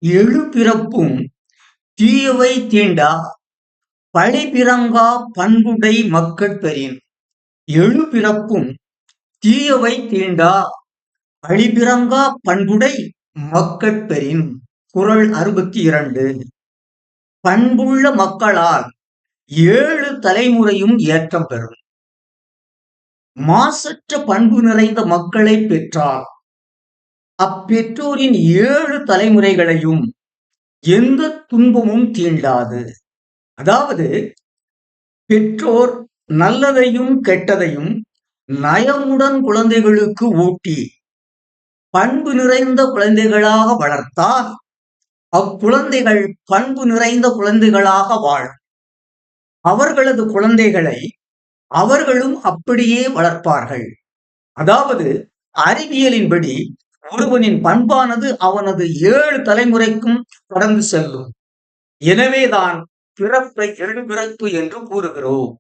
எழுபிறப்பும் தீயவை தீண்டா பழிபிறங்கா பண்புடை மக்கட் பெறின். எழுபிறப்பும் தீயவை தீண்டா பழிபிறங்கா பண்புடை மக்கட் பெறின். குறள் 62. பண்புள்ள மக்களால் 7 தலைமுறையும் ஏற்றம் பெறும். மாசற்ற பண்பு நிறைந்த மக்களை பெற்றால் அப்பெற்றோரின் 7 தலைமுறைகளையும் எந்த துன்பமும் தீண்டாது. அதாவது பெற்றோர் நல்லதையும் கெட்டதையும் நயமுடன் குழந்தைகளுக்கு ஊட்டி பண்பு நிறைந்த குழந்தைகளாக வளர்த்தால் அக்குழந்தைகள் பண்பு நிறைந்த குழந்தைகளாக வாழும். அவர்களது குழந்தைகளை அவர்களும் அப்படியே வளர்ப்பார்கள். அதாவது அறிவியலின்படி ஒருவனின் பண்பானது அவனது 7 தலைமுறைக்கும் கடந்து செல்லும். எனவேதான் பிறப்பை எழுபிறப்பு என்று கூறுகிறோம்.